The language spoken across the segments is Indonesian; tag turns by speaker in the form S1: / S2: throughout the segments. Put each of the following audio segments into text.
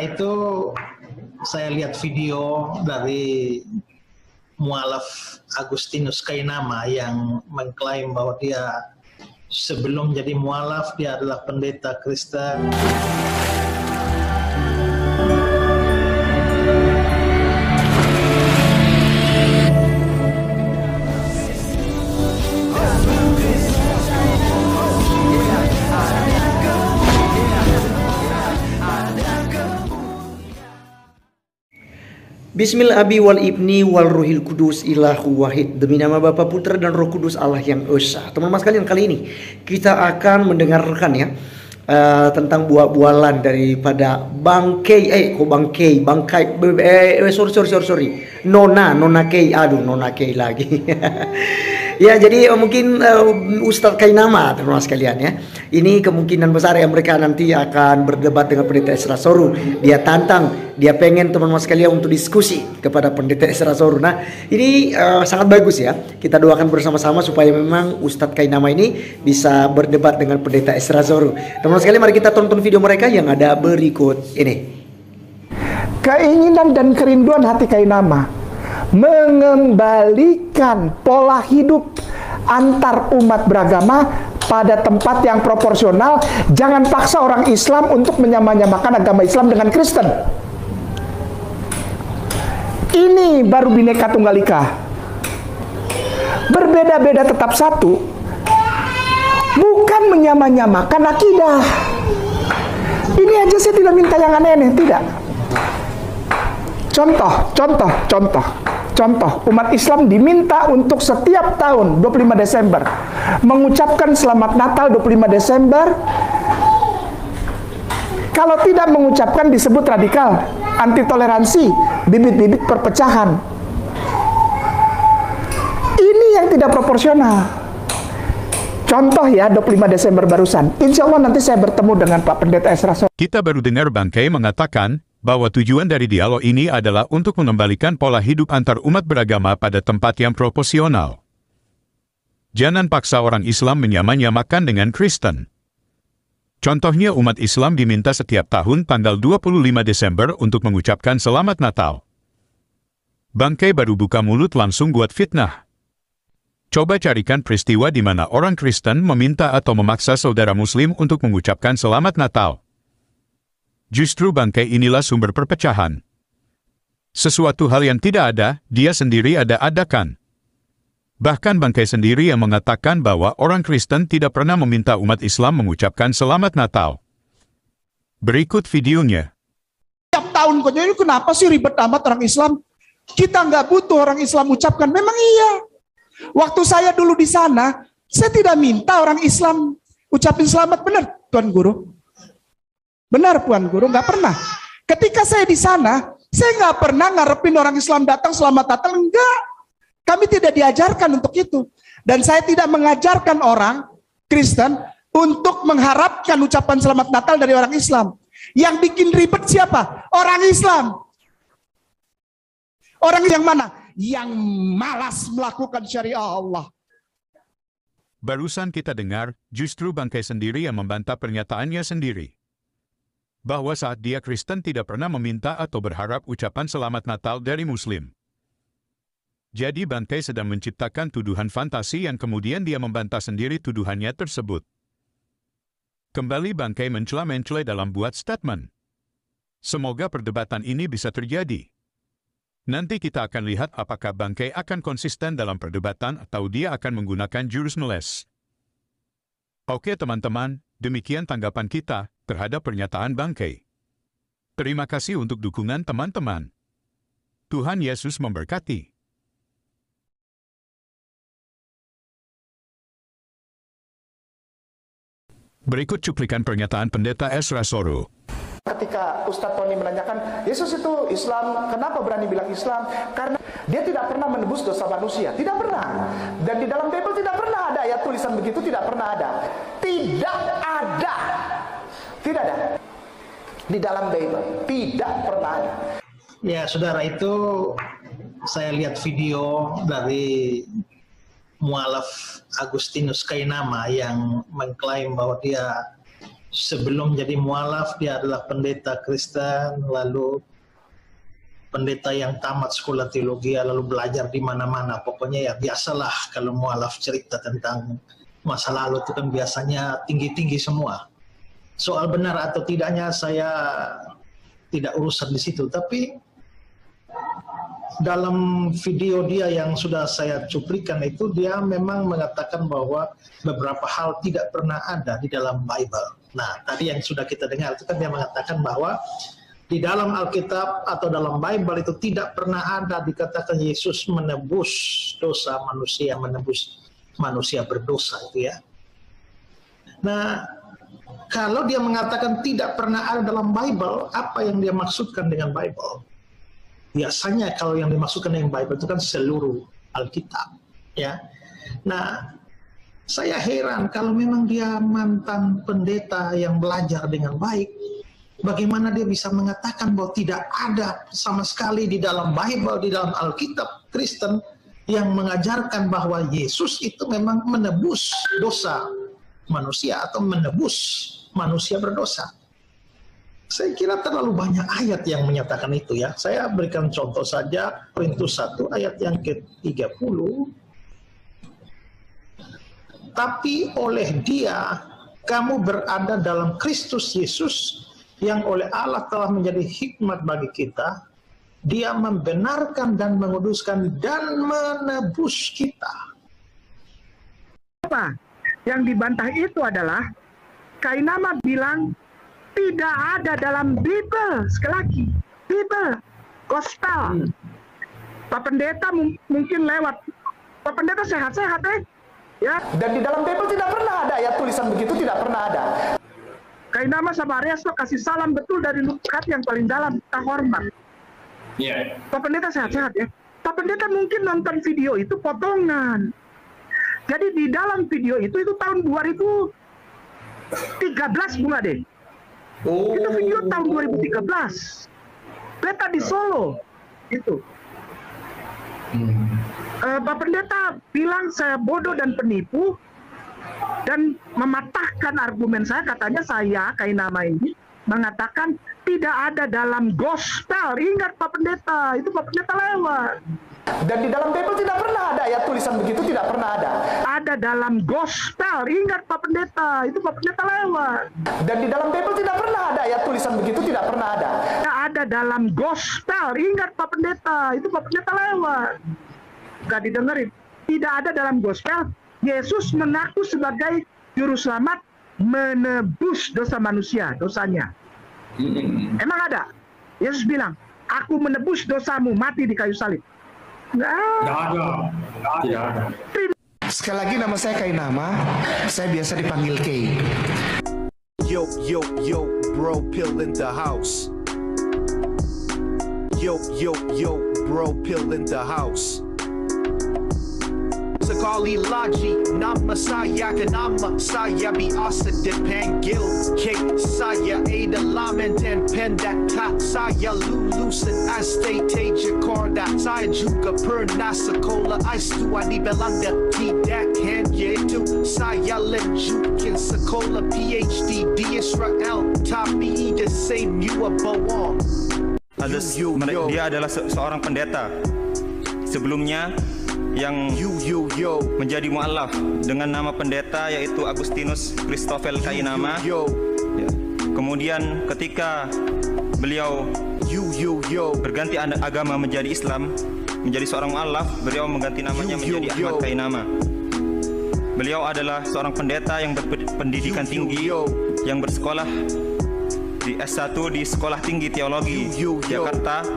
S1: itu saya lihat video dari mualaf Agustinus Kainama yang mengklaim bahwa dia sebelum jadi mualaf dia adalah pendeta Kristen.
S2: Bismillah abi wal ibni wal ruhil kudus ilahu wahid. Demi nama Bapa, Putra dan Roh Kudus Allah yang esa. Teman-teman sekalian, kali ini kita akan mendengarkan ya tentang buah-bualan daripada bangkai Nona Kei, aduh Nona Kei lagi. Ya, jadi mungkin Ustadz Kainama, teman-teman sekalian ya. Ini kemungkinan besar yang mereka nanti akan berdebat dengan Pendeta Ezra Soru. Dia tantang, dia pengen teman-teman sekalian untuk diskusi kepada Pendeta Ezra Soru. Nah, ini sangat bagus ya. Kita doakan bersama-sama supaya memang Ustadz Kainama ini bisa berdebat dengan Pendeta Ezra Soru. Teman-teman sekalian, mari kita tonton video mereka yang ada berikut ini.
S3: Keinginan dan kerinduan hati Kainama mengembalikan pola hidup antar umat beragama pada tempat yang proporsional. Jangan paksa orang Islam untuk menyamakan agama Islam dengan Kristen. Ini baru Bhinneka Tunggal Ika. Berbeda-beda tetap satu, bukan menyamakan akidah. Ini aja saya tidak minta yang aneh-aneh, tidak. Contoh, umat Islam diminta untuk setiap tahun 25 Desember mengucapkan Selamat Natal 25 Desember. Kalau tidak mengucapkan disebut radikal, anti toleransi, bibit-bibit perpecahan. Ini yang tidak proporsional. Contoh ya, 25 Desember barusan. Insya Allah nanti saya bertemu dengan Pak Pendeta Ezra Soru.
S4: Kita baru dengar Bangkai mengatakan bahwa tujuan dari dialog ini adalah untuk mengembalikan pola hidup antar umat beragama pada tempat yang proporsional. Jangan paksa orang Islam menyamakan dengan Kristen. Contohnya, umat Islam diminta setiap tahun tanggal 25 Desember untuk mengucapkan Selamat Natal. Bangkai baru buka mulut langsung buat fitnah. Coba carikan peristiwa di mana orang Kristen meminta atau memaksa saudara Muslim untuk mengucapkan Selamat Natal. Justru Bangkai inilah sumber perpecahan. Sesuatu hal yang tidak ada, dia sendiri adakan. Bahkan Bangkai sendiri yang mengatakan bahwa orang Kristen tidak pernah meminta umat Islam mengucapkan Selamat Natal. Berikut videonya.
S3: Tiap tahun kok, ini kenapa sih ribet amat orang Islam? Kita nggak butuh orang Islam ucapkan. Memang iya. Waktu saya dulu di sana, saya tidak minta orang Islam ucapin selamat. Benar, Tuan Guru. Benar, Tuan Guru, nggak pernah. Ketika saya di sana, saya nggak pernah ngarepin orang Islam datang Selamat Natal, enggak. Kami tidak diajarkan untuk itu. Dan saya tidak mengajarkan orang Kristen untuk mengharapkan ucapan Selamat Natal dari orang Islam. Yang bikin ribet siapa? Orang Islam. Orang yang mana? Yang malas melakukan syariah Allah.
S4: Barusan kita dengar, justru Bangkai sendiri yang membantah pernyataannya sendiri. Bahwa saat dia Kristen tidak pernah meminta atau berharap ucapan Selamat Natal dari Muslim. Jadi Bangkai sedang menciptakan tuduhan fantasi yang kemudian dia membantah sendiri tuduhannya tersebut. Kembali Bangkai mencela-mencela dalam buat statement. Semoga perdebatan ini bisa terjadi. Nanti kita akan lihat apakah Bangkai akan konsisten dalam perdebatan atau dia akan menggunakan jurus meles. Oke teman-teman, demikian tanggapan kita terhadap pernyataan Bangkai. Terima kasih untuk dukungan teman-teman. Tuhan Yesus memberkati. Berikut cuplikan pernyataan Pendeta Ezra Soru.
S3: Ketika Ustadz Tony menanyakan, Yesus itu Islam, kenapa berani bilang Islam? Karena dia tidak pernah menebus dosa manusia. Tidak pernah. Dan di dalam Bible tidak pernah ada ayat tulisan begitu, tidak pernah ada. Tidak ada. Tidak ada. Di dalam Bible tidak pernah ada.
S1: Ya, saudara, itu saya lihat video dari mualaf Agustinus Kainama yang mengklaim bahwa dia sebelum jadi mualaf dia adalah pendeta Kristen, lalu pendeta yang tamat sekolah teologi, lalu belajar di mana-mana. Pokoknya ya biasalah kalau mualaf cerita tentang masa lalu itu kan biasanya tinggi-tinggi semua. Soal benar atau tidaknya saya tidak urusan di situ, tapi dalam video dia yang sudah saya cuplikan itu dia memang mengatakan bahwa beberapa hal tidak pernah ada di dalam Bible. Nah, tadi yang sudah kita dengar itu kan dia mengatakan bahwa di dalam Alkitab atau dalam Bible itu tidak pernah ada dikatakan Yesus menebus dosa manusia, menebus manusia berdosa itu ya. Nah, kalau dia mengatakan tidak pernah ada dalam Bible, apa yang dia maksudkan dengan Bible? Biasanya kalau yang dimaksudkan dengan Bible itu kan seluruh Alkitab, ya. Nah, saya heran kalau memang dia mantan pendeta yang belajar dengan baik, bagaimana dia bisa mengatakan bahwa tidak ada sama sekali di dalam Bible, di dalam Alkitab Kristen yang mengajarkan bahwa Yesus itu memang menebus dosa manusia atau menebus manusia berdosa. Saya kira terlalu banyak ayat yang menyatakan itu ya. Saya berikan contoh saja Korintus 1 ayat yang ke-30. Tapi oleh Dia kamu berada dalam Kristus Yesus yang oleh Allah telah menjadi hikmat bagi kita. Dia membenarkan dan menguduskan dan menebus kita.
S3: Apa yang dibantah itu adalah Kainama bilang tidak ada dalam Bible. Sekali lagi, Bible, Gospel. Pak Pendeta mungkin lewat. Pak Pendeta sehat-sehat ya.
S2: Dan di dalam Bible tidak pernah ada ayat tulisan begitu, tidak pernah ada.
S3: Kainama sama Resto kasih salam betul dari lubuk hati yang paling dalam, kita hormat.
S5: Iya.
S3: Pak Pendeta sehat-sehat ya. Pak Pendeta mungkin nonton video itu potongan. Jadi di dalam video itu tahun 2013 Bung Ade. Itu video tahun 2013. Pendeta di Solo. Itu. Pak Pendeta bilang saya bodoh dan penipu dan mematahkan argumen saya. Katanya saya, Kainama ini, mengatakan tidak ada dalam Gospel. Ingat Pak Pendeta, itu Pak Pendeta lewat.
S2: Dan di dalam Bible tidak pernah ada ayat tulisan begitu, tidak pernah ada.
S3: Ada dalam Gospel. Ingat Pak Pendeta, itu Pak Pendeta lewat.
S2: Dan di dalam Bible tidak pernah ada ayat tulisan begitu, tidak pernah ada.
S3: Ada dalam Gospel. Ingat Pak Pendeta, itu Pak Pendeta lewat. Gak didengerin. Tidak ada dalam Gospel. Yesus mengaku sebagai juru selamat menebus dosa manusia, dosanya. Emang ada? Yesus bilang, aku menebus dosamu, mati di kayu salib. Nggak ada.
S5: Tidak ada.
S3: Sekali lagi nama saya Kainama, saya biasa dipanggil Kay.
S6: Yo, yo, yo, bro, pill in the house. Yo, yo, yo, bro, pill in the house. Sekali lagi nama saya kenapa saya biasa dipanggil K. Saya adalah mantan pendeta, saya lulusan STT Jakarta. Saya juga pernah sekolah S2 di Belanda. Tidak hanya itu, saya lanjutkan sekolah PhD di Israel. Tapi the same you are bohong.
S7: Dia adalah seorang pendeta sebelumnya yang menjadi mu'alaf dengan nama pendeta yaitu Agustinus Christoffel Kainama. Ya. Kemudian ketika beliau berganti agama menjadi Islam, menjadi seorang mu'alaf, beliau mengganti namanya menjadi Ahmad Kainama. Beliau adalah seorang pendeta yang berpendidikan tinggi, yang bersekolah di S1 di Sekolah Tinggi Teologi Jakarta.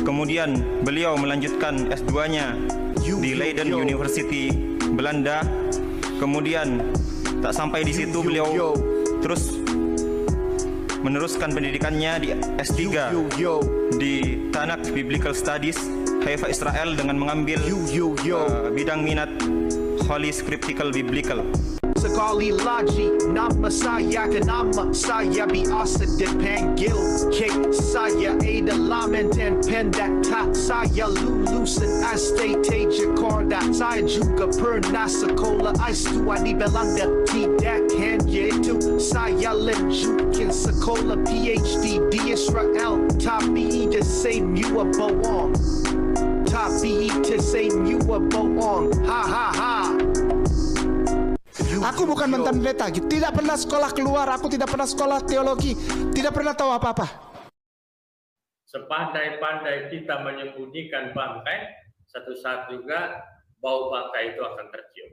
S7: Kemudian beliau melanjutkan S2-nya di Leiden University, Belanda. Kemudian tak sampai di situ, beliau terus meneruskan pendidikannya di S3 di Tanakh Biblical Studies, Haifa, Israel, dengan mengambil bidang minat Holy Scriptical Biblical.
S6: Kali Laji, nama saya ke nama saya biasa dipanggil K. Saya ada laman dan pendek, tak saya lulusan State Jakarta. Saya juga pernah sekolah S2 di Belanda. Tidak hanya itu, saya lanjutkan sekolah PhD di Israel. Tapi itu semua bohong. Tapi itu semua bohong. Ha ha ha.
S3: Aku bukan mantan pendeta, tidak pernah sekolah keluar, aku tidak pernah sekolah teologi, tidak pernah tahu apa-apa.
S5: Sepandai-pandai kita menyembunyikan bangkai, satu saat juga bau bangkai itu akan tercium.